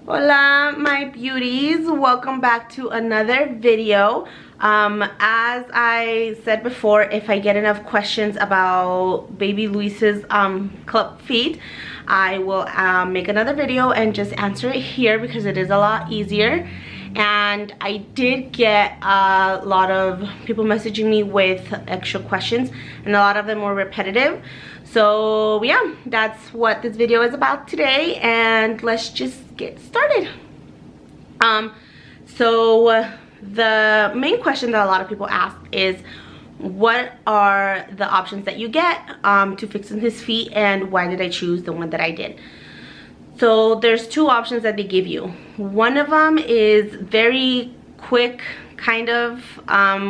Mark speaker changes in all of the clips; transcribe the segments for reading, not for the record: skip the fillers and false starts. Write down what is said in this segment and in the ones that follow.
Speaker 1: Hola my beauties, welcome back to another video. As I said before, if I get enough questions about baby Luis's club feet, I will make another video and just answer it here because it is a lot easier. And I did get a lot of people messaging me with extra questions, and a lot of them were repetitive. So yeah, that's what this video is about today, and let's just get started. So the main question that a lot of people ask is, what are the options that you get to fixing his feet, and why did I choose the one that I did? So there's two options that they give you. One of them is very quick, kind of,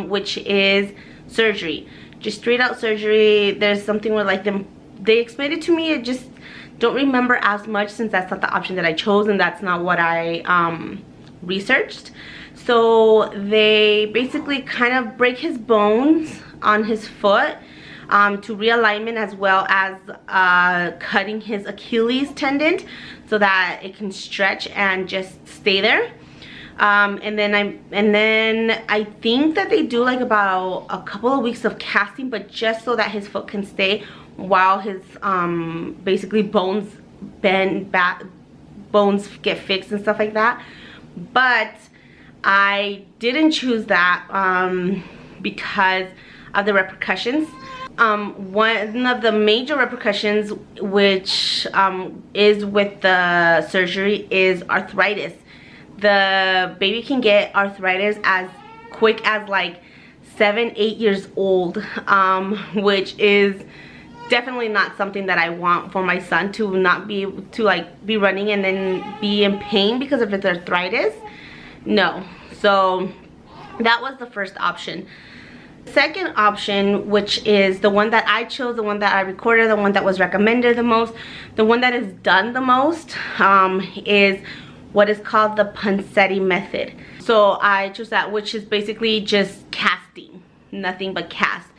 Speaker 1: which is surgery. Just straight out surgery. There's something where like they explained it to me. I just don't remember as much since that's not the option that I chose and that's not what I researched. So they basically kind of break his bones on his foot to realignment, as well as cutting his Achilles tendon so that it can stretch and just stay there. And then I think that they do like about a couple of weeks of casting, but just so that his foot can stay while his basically bones bend back, bones get fixed and stuff like that. But I didn't choose that because of the repercussions. One of the major repercussions, which is with the surgery, is arthritis. The baby can get arthritis as quick as like 7-8 years old, which is definitely not something that I want for my son, to not be able to like be running and then be in pain because of his arthritis. No. So that was the first option. Second option, which is the one that I chose, the one that I recorded, the one that was recommended the most, the one that is done the most, is what is called the Ponseti method. So I chose that, which is basically just casting, nothing but cast.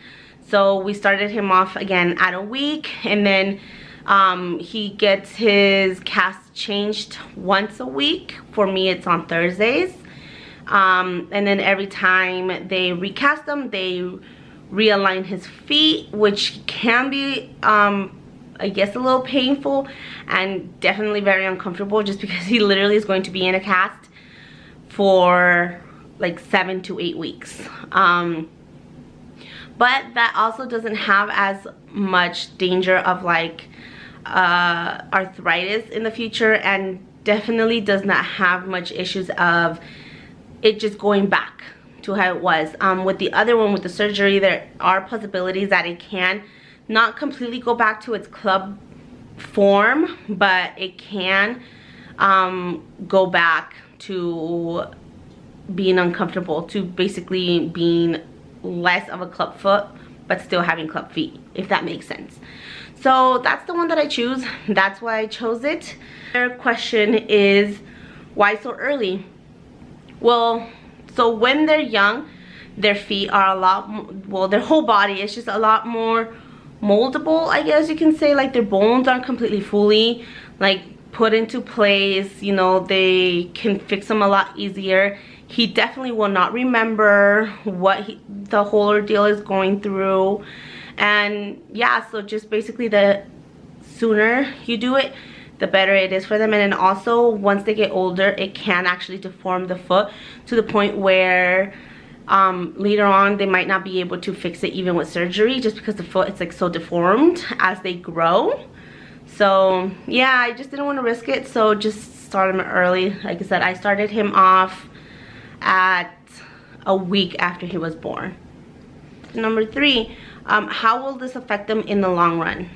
Speaker 1: So we started him off again at a week, and then he gets his cast changed once a week. For me, it's on Thursdays. And then every time they recast them, they realign his feet, which can be I guess a little painful and definitely very uncomfortable, just because he literally is going to be in a cast for like 7 to 8 weeks. But that also doesn't have as much danger of like arthritis in the future, and definitely does not have much issues of it just going back to how it was. With the other one, with the surgery, there are possibilities that it can not completely go back to its club form, but it can go back to being uncomfortable, to basically being less of a club foot but still having club feet, if that makes sense. So that's the one that I choose. That's why I chose it. Their question is, why so early? Well, so when they're young, their feet are a lot, well, their whole body is just a lot more moldable, I guess you can say. Like their bones aren't completely fully like put into place, you know, they can fix them a lot easier. He definitely will not remember what the whole ordeal is going through. And yeah, so just basically the sooner you do it, the better it is for them. And then also, once they get older, it can actually deform the foot to the point where later on they might not be able to fix it even with surgery, just because the foot is like so deformed as they grow. So yeah, I just didn't want to risk it, so just start him early. Like I said, I started him off at a week after he was born. Number 3, how will this affect them in the long run?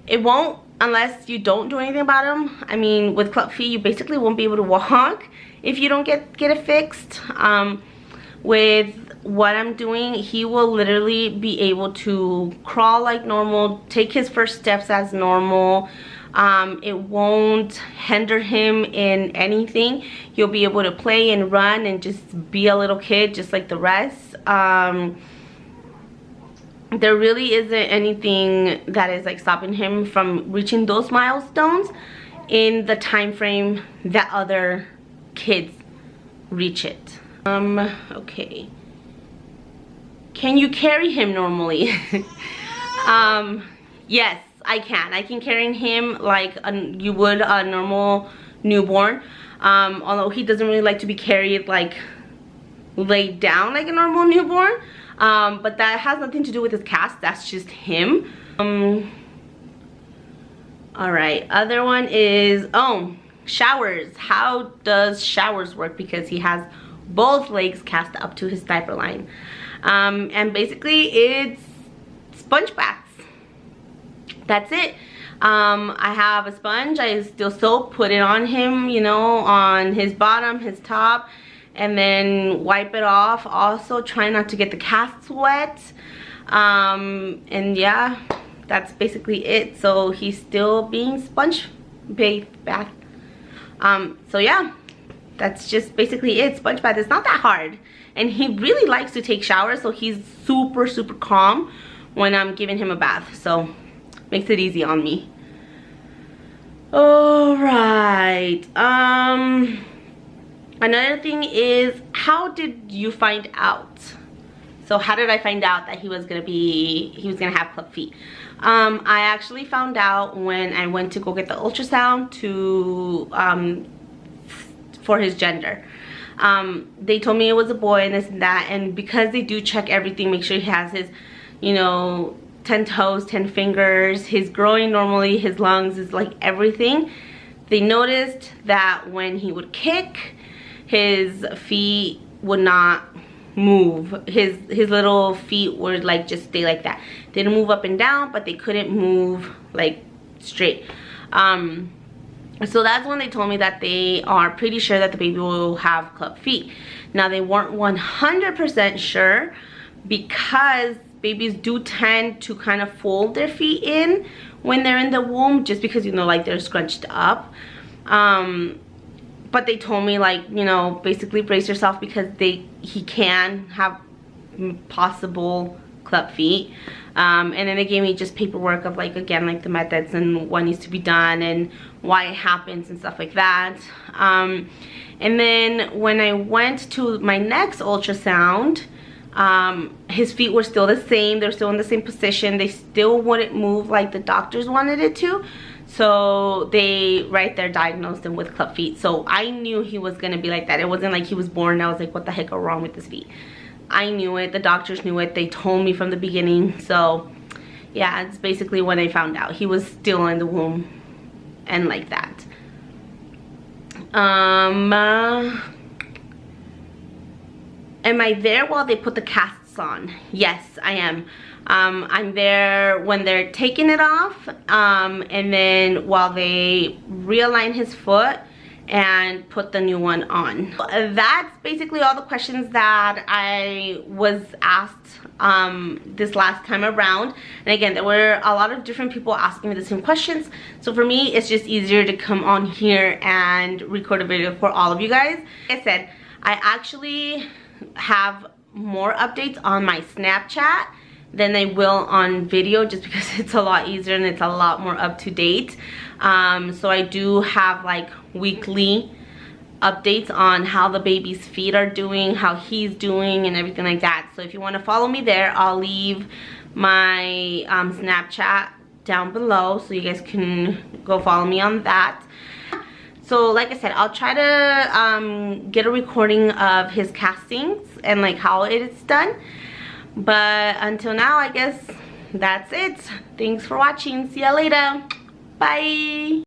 Speaker 1: It won't, unless you don't do anything about them. I mean, with club feet, you basically won't be able to walk if you don't get it fixed. With what I'm doing, he will literally be able to crawl like normal, take his first steps as normal. It won't hinder him in anything. He'll be able to play and run and just be a little kid just like the rest. there really isn't anything that is like stopping him from reaching those milestones. in the time frame that other kids reach it. Okay. Can you carry him normally? Yes, I can. I can carry him like you would a normal newborn. Although he doesn't really like to be carried like laid down like a normal newborn. But that has nothing to do with his cast. That's just him. Alright, other one is, showers. How does showers work? Because he has both legs cast up to his diaper line. And basically it's sponge baths. That's it. I have a sponge. I still soap, put it on him, you know, on his bottom, his top, and then wipe it off. Also try not to get the casts wet. And yeah, that's basically it. So he's still being sponge bath. So yeah, that's just basically it. Sponge bath is not that hard, and he really likes to take showers, so he's super calm when I'm giving him a bath, so makes it easy on me. All right, another thing is, how did you find out? So how did I find out that he was gonna have club feet? I actually found out when I went to go get the ultrasound for his gender. They told me it was a boy and this and that, and because they do check everything, make sure he has his, you know, 10 toes, 10 fingers, his groin normally, his lungs, is like everything. They noticed that when he would kick, his feet would not move. His little feet would like just stay like that. They didn't move up and down, but they couldn't move like straight. So that's when they told me that they are pretty sure that the baby will have club feet. Now they weren't 100% sure, because babies do tend to kind of fold their feet in when they're in the womb, just because, you know, like they're scrunched up. But they told me, like, you know, basically brace yourself, because he can have possible club feet. And then they gave me just paperwork of, like, again, like the methods and what needs to be done and why it happens and stuff like that. And then when I went to my next ultrasound, his feet were still the same. They're still in the same position. They still wouldn't move like the doctors wanted it to. So they right there diagnosed him with club feet. So I knew he was gonna be like that. It wasn't like he was born and I was like, what the heck are wrong with his feet? I knew it. The doctors knew it. They told me from the beginning. So yeah, it's basically when I found out he was still in the womb and like that. Am I there while they put the casts on? Yes, I am. I'm there when they're taking it off, and then while they realign his foot and put the new one on. That's basically all the questions that I was asked this last time around. And again, there were a lot of different people asking me the same questions. So for me, it's just easier to come on here and record a video for all of you guys. Like I said, I actually have more updates on my Snapchat than I will on video, just because it's a lot easier and it's a lot more up to date. So I do have like weekly updates on how the baby's feet are doing, how he's doing, and everything like that. So if you want to follow me there, I'll leave my Snapchat down below so you guys can go follow me on that. So like I said, I'll try to get a recording of his castings and like how it's done. But until now, I guess that's it. Thanks for watching. See ya later. Bye.